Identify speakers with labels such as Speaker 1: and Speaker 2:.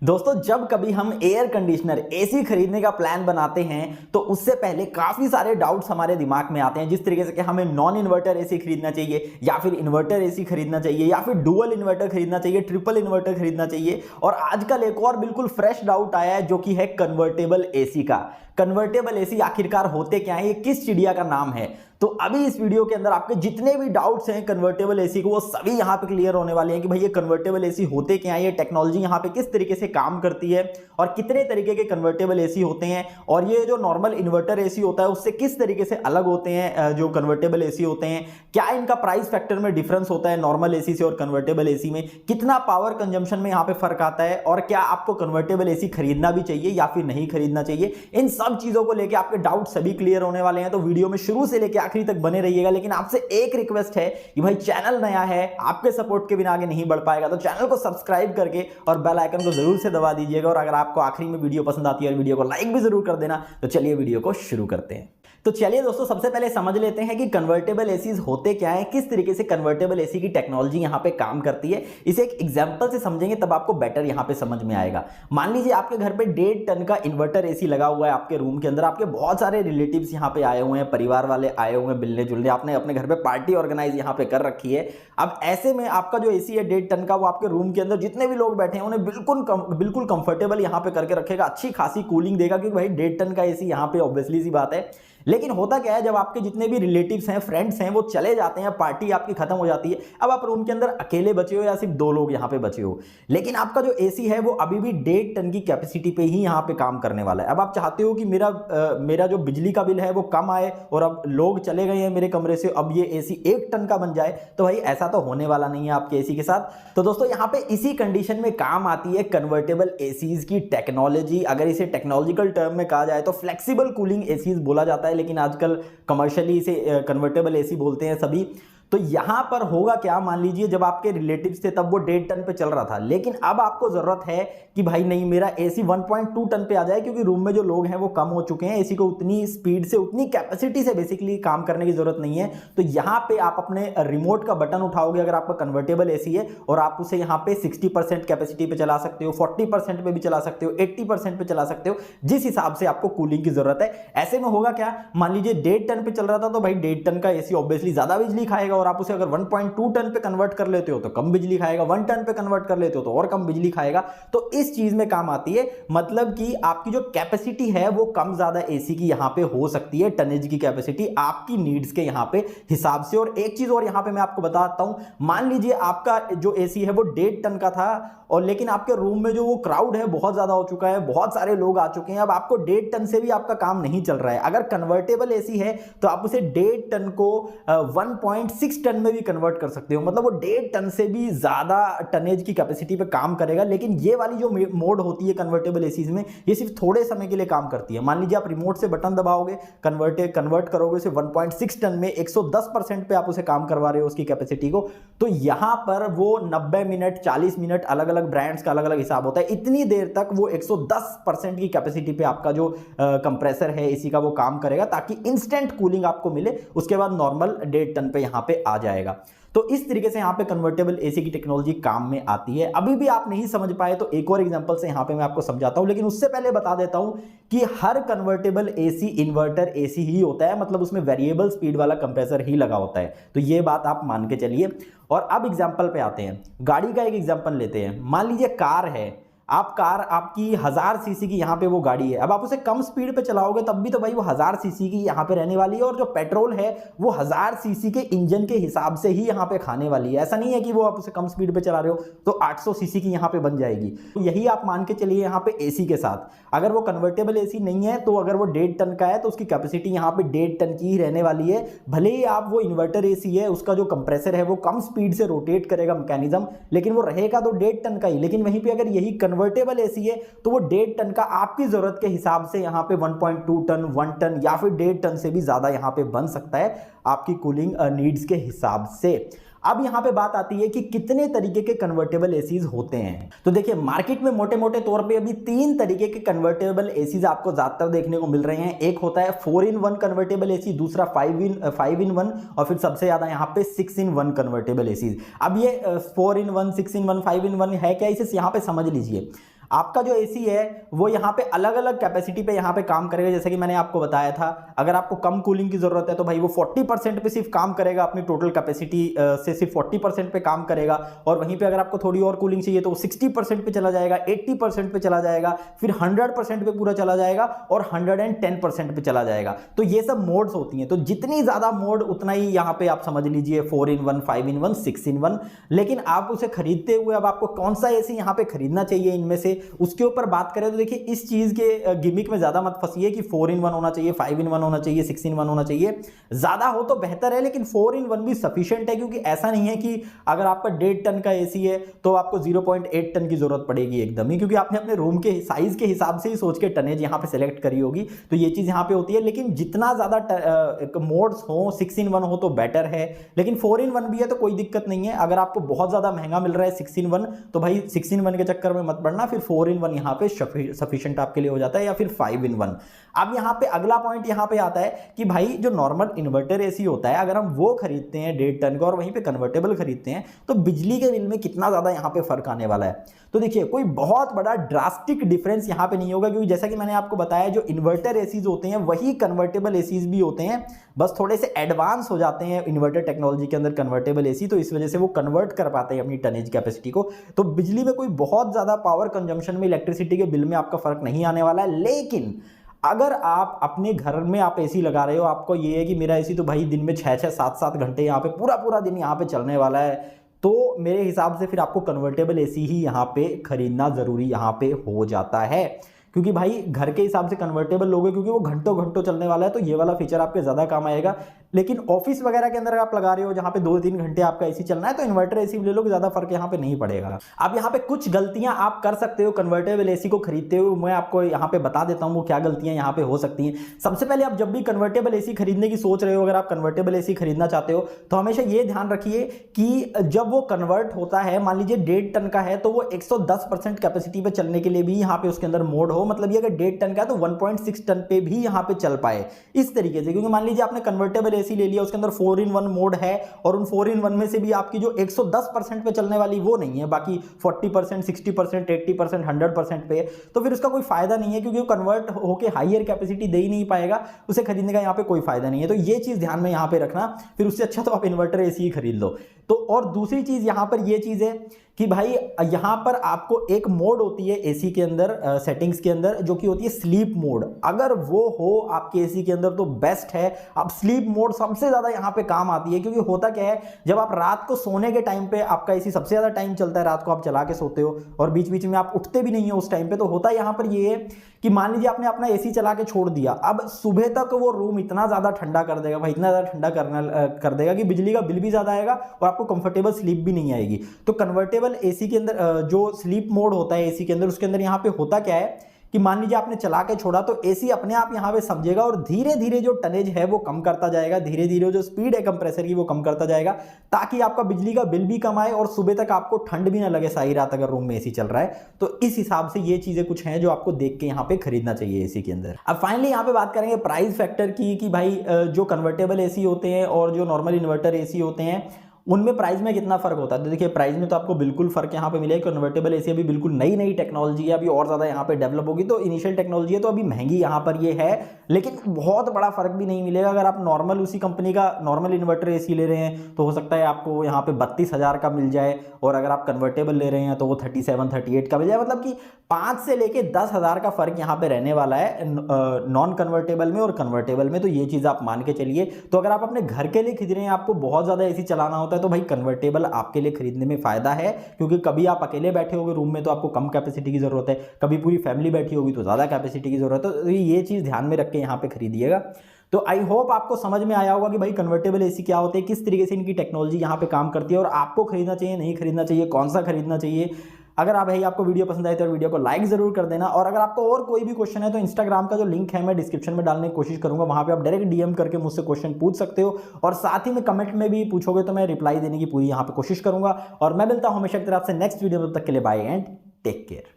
Speaker 1: दोस्तों जब कभी हम एयर कंडीशनर एसी खरीदने का प्लान बनाते हैं तो उससे पहले काफी सारे डाउट्स हमारे दिमाग में आते हैं। जिस तरीके से कि हमें नॉन इन्वर्टर एसी खरीदना चाहिए या फिर इन्वर्टर एसी खरीदना चाहिए या फिर डुअल इन्वर्टर खरीदना चाहिए, ट्रिपल इन्वर्टर खरीदना चाहिए। और आजकल एक और बिल्कुल फ्रेश डाउट आया है जो कि है कन्वर्टेबल एसी का। कन्वर्टेबल एसी आखिरकार होते क्या है, ये किस चिड़िया का नाम है? तो अभी इस वीडियो के अंदर आपके जितने भी डाउट्स हैं कन्वर्टेबल एसी को वो सभी यहां पे क्लियर होने वाले हैं कि भाई ये कन्वर्टेबल एसी होते क्या है, ये टेक्नोलॉजी यहां पे किस तरीके से काम करती है और कितने तरीके के कन्वर्टेबल एसी होते हैं और ये जो नॉर्मल इन्वर्टर एसी होता है उससे किस तरीके से अलग होते हैं जो कन्वर्टेबल एसी होते हैं। क्या इनका प्राइस फैक्टर में डिफरेंस होता है नॉर्मल एसी से और कन्वर्टेबल एसी में, कितना पावर कंजम्पशन में यहाँ पे फर्क आता है और क्या आपको कन्वर्टेबल एसी खरीदना भी चाहिए या फिर नहीं खरीदना चाहिए। इन सब चीजों को लेकर आपके डाउट सभी क्लियर होने वाले हैं। तो वीडियो में शुरू से लेकर आखिरी तक बने रहिएगा। लेकिन आपसे एक रिक्वेस्ट है कि भाई चैनल नया है, आपके सपोर्ट के बिना आगे नहीं बढ़ पाएगा, तो चैनल को सब्सक्राइब करके और बेल आइकन को जरूर से दबा दीजिएगा। और अगर आपको आखिरी में वीडियो पसंद आती है और वीडियो को लाइक भी जरूर कर देना। तो चलिए वीडियो को शुरू करते हैं। तो चलिए दोस्तों सबसे पहले समझ लेते हैं कि कन्वर्टेबल एसीज होते क्या है, किस तरीके से कन्वर्टेबल एसी की टेक्नोलॉजी यहां पे काम करती है। इसे एक एग्जांपल से समझेंगे तब आपको बेटर यहां पे समझ में आएगा। मान लीजिए आपके घर पे 1.5 टन का इन्वर्टर एसी लगा हुआ है आपके रूम के अंदर। आपके बहुत सारे रिलेटिव्स यहां पे आए हुए हैं, परिवार वाले आए हुए हैं मिलने जुलने, आपने अपने घर पे पार्टी ऑर्गेनाइज यहां पे कर रखी है। अब ऐसे में आपका जो एसी है 1.5 टन का, वो आपके रूम के अंदर जितने भी लोग बैठे हैं उन्हें बिल्कुल कंफर्टेबल यहां पे करके रखेगा, अच्छी खासी कूलिंग देगा, क्योंकि भाई 1.5 टन का एसी यहां पे ऑब्वियसली सी बात है। लेकिन होता क्या है, जब आपके जितने भी रिलेटिव्स हैं, फ्रेंड्स हैं, वो चले जाते हैं, पार्टी आपकी खत्म हो जाती है, अब आप रूम के अंदर अकेले बचे हो या सिर्फ 2 लोग यहां पे बचे हो, लेकिन आपका जो एसी है वो अभी भी 1.5 टन की कैपेसिटी पे ही यहां पे काम करने वाला है। अब आप चाहते हो कि मेरा जो बिजली का बिल है वो कम आए और अब लोग चले गए हैं मेरे कमरे से, अब ये एसी 1 टन का बन जाए, तो भाई ऐसा तो होने वाला नहीं है आपके एसी के साथ। तो दोस्तों यहां पे इसी कंडीशन में काम आती है कन्वर्टेबल एसीज की टेक्नोलॉजी। अगर इसे टेक्नोलॉजिकल टर्म में कहा जाए तो फ्लेक्सिबल कूलिंग एसीज बोला जाता है, लेकिन आजकल कमर्शियली इसे कन्वर्टेबल एसी बोलते हैं सभी। तो यहां पर होगा क्या, मान लीजिए जब आपके रिलेटिव्स थे तब वो 1.5 टन पे चल रहा था, लेकिन अब आपको जरूरत है कि भाई नहीं, मेरा एसी 1.2 टन पे आ जाए, क्योंकि रूम में जो लोग हैं वो कम हो चुके हैं, एसी को उतनी स्पीड से, उतनी कैपेसिटी से बेसिकली काम करने की जरूरत नहीं है। तो यहां पे आप अपने रिमोट का बटन उठाओगे अगर आपका कन्वर्टेबल एसी है, और आप उसे यहां पे 60% कैपेसिटी पे चला सकते हो, 40% पे भी चला सकते हो, 80% पे चला सकते हो, जिस हिसाब से आपको कूलिंग की जरूरत है। ऐसे में होगा क्या, मान लीजिए 1.5 टन पे चल रहा था तो भाई 1.5 टन का एसी ऑब्वियसली ज्यादा बिजली खाएगा, और आप उसे अगर 1.2 टन पे कन्वर्ट कर लेते हो तो कम बिजली खाएगा, 1 टन पे कन्वर्ट कर लेते हो तो और कम बिजली खाएगा। तो इस चीज में काम आती है, मतलब कि आपकी जो कैपेसिटी है वो कम ज्यादा एसी की यहां पे हो सकती है, टनेज की कैपेसिटी आपकी नीड्स के यहां पे हिसाब से। और एक चीज और यहां पे मैं आपको बताता हूं, मान लीजिए आपका जो एसी है वो 1.5 टन का था, और लेकिन आपके रूम में जो वो क्राउड है बहुत ज्यादा हो चुका है, बहुत सारे लोग आ चुके हैं, अब आपको 1.5 टन से भी आपका काम नहीं चल रहा है। अगर कन्वर्टेबल एसी है तो आप उसे 1.5 टन को 1.6 टन में भी कन्वर्ट कर सकते हो, मतलब वो 1.5 टन से भी ज्यादा टनेज की कैपेसिटी पे काम करेगा। लेकिन ये वाली जो मोड होती है कन्वर्टेबल एसीज में, ये सिर्फ थोड़े समय के लिए काम करती है। मान लीजिए आप रिमोट से बटन दबाओगे, कन्वर्ट करोगे उसे 1.6 टन में, 110% पे आप उसे काम करवा रहे हो उसकी कैपेसिटी को, तो यहां पर वो 90 मिनट 40 मिनट, अलग अलग ब्रांड्स का अलग अलग हिसाब होता है, इतनी देर तक वो 110% की कैपेसिटी पे आपका जो कंप्रेसर है एसी का वो काम करेगा, ताकि इंस्टेंट कूलिंग आपको मिले। उसके बाद नॉर्मल 1.5 टन पे यहां पे आ जाएगा। तो इस तरीके से यहां पे कन्वर्टेबल एसी की टेक्नोलॉजी काम में आती है। अभी भी आप नहीं समझ पाए तो एक और एग्जांपल से यहां पे मैं आपको समझाता हूं, लेकिन उससे पहले बता देता हूं कि हर कन्वर्टेबल एसी इन्वर्टर एसी ही होता है, मतलब उसमें वेरिएबल स्पीड वाला कंप्रेसर ही लगा होता है। तो ये बात आप मान के चलिए। और अब एग्जांपल पे आते हैं, गाड़ी का एक एग्जांपल लेते हैं। मान लीजिए कार है, आपकी 1000 सीसी की यहां पे वो गाड़ी है। अब आप उसे कम स्पीड पे चलाओगे तब भी तो भाई वो 1000 सीसी की यहां पे रहने वाली है, और जो पेट्रोल है वो 1000 सीसी के इंजन के हिसाब से ही यहां पे खाने वाली है। ऐसा नहीं है कि वो आप उसे कम स्पीड पे चला रहे हो तो 800 सीसी की यहां पे बन जाएगी। तो यही आप मान के चलिए यहां पे एसी के साथ, अगर वो कन्वर्टेबल एसी नहीं है तो अगर वो 1.5 टन का है तो उसकी कैपेसिटी यहां पे 1.5 टन की ही रहने वाली है। भले ही आप वो इन्वर्टर एसी है, उसका जो कंप्रेसर है वो कम स्पीड से रोटेट करेगा मैकेनिज्म, लेकिन वो रहेगा तो 1.5 टन का ही। लेकिन वहीं पे अगर यही कन्वर्टेबल एसी है तो वो 1.5 टन का आपकी जरूरत के हिसाब से यहां पे 1.2 टन, 1 टन या फिर 1.5 टन से भी ज्यादा यहां पे बन सकता है आपकी कूलिंग नीड्स के हिसाब से। अब यहां पे बात आती है कि कितने तरीके के कन्वर्टेबल एसीज होते हैं। तो देखिए मार्केट में मोटे मोटे तौर पे अभी 3 तरीके के कन्वर्टेबल एसीज आपको ज्यादातर देखने को मिल रहे हैं। एक होता है 4-in-1 कन्वर्टेबल एसी, दूसरा 5-in-1 और फिर सबसे ज्यादा यहां पे 6-in-1 कन्वर्टेबल एसीज। अब ये 4-in-1, 6-in-1, 5-in-1 है क्या, इसे यहां पे समझ लीजिए। आपका जो एसी है वो यहाँ पे अलग अलग कैपेसिटी पे यहाँ पे काम करेगा। जैसे कि मैंने आपको बताया था, अगर आपको कम कूलिंग की जरूरत है तो भाई वो 40% पे सिर्फ काम करेगा, अपनी टोटल कैपेसिटी से सिर्फ 40% पे काम करेगा। और वहीं पे अगर आपको थोड़ी और कूलिंग चाहिए तो वो 60% पे चला जाएगा, 80% पे चला जाएगा, फिर 100% पे पूरा चला जाएगा और 110% पे चला जाएगा। तो ये सब मोड्स होती हैं। तो जितनी ज्यादा मोड उतना ही यहाँ पे आप समझ लीजिए 4-in-1, 5-in-1, 6-in-1। लेकिन आप उसे खरीदते हुए अब आपको कौन सा एसी यहाँ पे खरीदना चाहिए इनमें से, उसके ऊपर बात करें तो देखिए इस चीज के गिमिक में ज्यादा मत फंसिए कि 4-in-1 होना चाहिए, 5-in-1 होना चाहिए, 6-in-1 होना चाहिए। ज्यादा हो तो बेहतर है, लेकिन 4-in-1 भी सफिशिएंट है, क्योंकि ऐसा नहीं है कि अगर आपका 1.5 टन का एसी है तो आपको 0.8 टन की जरूरत पड़ेगी एकदम ही, क्योंकि आपने अपने रूम के साइज के हिसाब से ही सोच के टनेज यहाँ पे सेलेक्ट करी होगी। तो ये चीज यहाँ पे होती है। लेकिन जितना ज्यादा मोड्स हो, 6-in-1 हो तो बेटर है, लेकिन 4-in-1 भी है तो कोई दिक्कत नहीं है। अगर आपको बहुत ज्यादा महंगा मिल रहा है 6-in-1 तो भाई 6-in-1 के चक्कर में मत पड़ना, फिर 4-in-1 यहाँ पे सफिशिएंट आपके लिए हो जाता है, या फिर 5-in-1। अब यहाँ पे अगला पॉइंट यहाँ पे आता है कि भाई जो नॉर्मल इन्वर्टर एसी होता है, अगर हम वो खरीदते हैं 1.5 टन का और वहीं पे कन्वर्टेबल खरीदते हैं तो बिजली के बिल में कितना ज्यादा यहाँ पे फर्क आने वाला है। तो देखिए कोई बहुत बड़ा ड्रास्टिक डिफरेंस यहाँ पे नहीं होगा, क्योंकि जैसा कि मैंने आपको बताया जो इन्वर्टर एसीज होते हैं वही कन्वर्टेबल एसीज भी होते हैं, बस थोड़े से एडवांस हो जाते हैं इन्वर्टर टेक्नोलॉजी के अंदर कन्वर्टेबल एसी, तो इस वजह से वो कन्वर्ट कर पाते हैं अपनी टनेज कैपेसिटी को। तो बिजली में कोई बहुत ज्यादा पावर कंजम्पशन में, इलेक्ट्रिसिटी के बिल में आपका फर्क नहीं आने वाला है। लेकिन अगर आप अपने घर में आप एसी लगा रहे हो, आपको ये है कि मेरा एसी तो भाई दिन में 6-6, 7-7 घंटे यहाँ पे पूरा दिन यहाँ पे चलने वाला है, तो मेरे हिसाब से फिर आपको कन्वर्टेबल एसी ही यहाँ पे खरीदना जरूरी यहाँ पे हो जाता है। क्योंकि भाई घर के हिसाब से कन्वर्टेबल लोगे, क्योंकि वो घंटों घंटों चलने वाला है, तो ये वाला फीचर आपके ज्यादा काम आएगा। लेकिन ऑफिस वगैरह के अंदर आप लगा रहे हो जहां पे 2-3 घंटे आपका एसी चलना है तो इन्वर्टर एसी ले लो, ज्यादा फर्क यहाँ पे नहीं पड़ेगा। अब यहाँ पे कुछ गलतियां आप कर सकते हो कन्वर्टेबल एसी को खरीदते हुए, मैं आपको यहाँ पे बता देता हूँ वो क्या गलतियां यहाँ पे हो सकती हैं। सबसे पहले आप जब भी कन्वर्टेबल एसी खरीदने की सोच रहे हो, अगर आप कन्वर्टेबल एसी खरीदना चाहते हो तो हमेशा ये ध्यान रखिए कि जब वो कन्वर्ट होता है, मान लीजिए 1.5 टन का है तो वो 110% कैपेसिटी पे चलने के लिए भी यहाँ पे उसके अंदर मोड हो, मतलब ये अगर 1.5 टन का है तो 1.6 टन पे भी यहाँ पे चल पाए इस तरीके से। क्योंकि मान लीजिए आपने कन्वर्टेबल एसी ले लिया, उसके अंदर 4-in-1 मोड है और उन 4-in-1 में से भी आपकी जो 110% पे चलने वाली वो नहीं है, बाकी 40%, 60%, 80%, 100% पे, तो फिर उसका कोई फायदा नहीं है, क्योंकि वो कन्वर्ट होके हाईयर कैपेसिटी दे ही नहीं पाएगा, उसे खरीदने का यहाँ पे कोई फायदा नहीं है। तो ये चीज ध्यान में यहाँ पे रखना, फिर उससे अच्छा तो आप इन्वर्टर एसी ही खरीद लो। तो और दूसरी चीज यहाँ पर ये चीज है कि भाई यहां पर आपको एक मोड होती है एसी के अंदर, सेटिंग्स के अंदर, जो कि होती है स्लीप मोड। अगर वो हो आपके एसी के अंदर तो बेस्ट है। अब स्लीप मोड सबसे ज्यादा यहां पे काम आती है, क्योंकि होता क्या है, जब आप रात को सोने के टाइम पे आपका एसी सबसे ज्यादा टाइम चलता है, रात को आप चला के सोते हो और बीच बीच में आप उठते भी नहीं हो उस टाइम पे, तो होता यहां पर ये है कि मान लीजिए आपने अपना एसी चला के छोड़ दिया, अब सुबह तक वो रूम इतना ज्यादा ठंडा कर देगा भाई, इतना ज्यादा ठंडा कर देगा कि बिजली का बिल भी ज्यादा आएगा और आपको कंफर्टेबल स्लीप भी नहीं आएगी। तो कन्वर्टेबल एसी के अंदर जो स्लीप मोड होता है एसी के अंदर, उसके अंदर यहाँ पे होता क्या है कि मान लीजिए आपने चला के छोड़ा तो एसी अपने आप यहाँ पे समझेगा और धीरे धीरे जो टनेज है वो कम करता जाएगा, धीरे धीरे जो स्पीड है कंप्रेसर की वो कम करता जाएगा, ताकि आपका बिजली का बिल भी कम आए और सुबह तक आपको ठंड भी ना लगे सारी रात अगर रूम में एसी चल रहा है। तो इस हिसाब से ये चीजें कुछ हैं जो आपको देख के यहाँ पे खरीदना चाहिए एसी के अंदर। अब फाइनली यहाँ पे बात करेंगे प्राइस फैक्टर की, कि भाई जो कन्वर्टेबल एसी होते हैं और जो नॉर्मल इन्वर्टर एसी होते हैं उनमें प्राइस में कितना फर्क होता है। तो देखिए प्राइस में तो आपको बिल्कुल फर्क यहाँ पे मिलेगा। कन्वर्टेबल एसी अभी बिल्कुल नई नई टेक्नोलॉजी है, अभी और ज्यादा यहाँ पे डेवलप होगी, तो इनिशियल टेक्नोलॉजी है तो अभी महंगी यहाँ पर ये है, लेकिन बहुत बड़ा फर्क भी नहीं मिलेगा। अगर आप नॉर्मल उसी कंपनी का नॉर्मल इन्वर्टर एसी ले रहे हैं तो हो सकता है आपको यहाँ पे 32,000 का मिल जाए, और अगर आप कन्वर्टेबल ले रहे हैं तो वो 37-38 का मिल जाए, मतलब कि 5 से लेके 10,000 का फर्क यहाँ पे रहने वाला है नॉन कन्वर्टेबल में और कन्वर्टेबल में। तो ये चीज आप मान के चलिए। तो अगर आप अपने घर के लिए खरीद रहे हैं, आपको बहुत ज्यादा एसी चलाना होता है, तो भाई कन्वर्टेबल आपके लिए खरीदने में फायदा है, क्योंकि कभी आप अकेले बैठे होगे रूम में तो आपको कम कैपेसिटी की जरूरत है, कभी पूरी फैमिली बैठी होगी तो ज्यादा कैपेसिटी की जरूरत है। तो ये चीज ध्यान में रख के यहाँ पे खरीदिएगा। तो आई होप आपको समझ में आया होगा कि भाई कन्वर्टेबल एसी क्या होते हैं, किस तरीके से इनकी टेक्नोलॉजी यहाँ पे काम करती है, और आपको खरीदना चाहिए नहीं खरीदना चाहिए, कौन सा खरीदना चाहिए। अगर आप भाई आपको वीडियो पसंद आए तो वीडियो को लाइक जरूर कर देना, और अगर आपको और कोई भी क्वेश्चन है तो इंस्टाग्राम का जो लिंक है मैं डिस्क्रिप्शन में डालने की कोशिश करूंगा, वहां पे आप डायरेक्ट डीएम करके मुझसे क्वेश्चन पूछ सकते हो, और साथ ही में कमेंट में भी पूछोगे तो मैं रिप्लाई देने की पूरी यहाँ पे कोशिश करूंगा। और मैं मिलता हूं हमेशा की तरफ से नेक्स्ट वीडियो में, तब तक के लिए बाय एंड टेक केयर।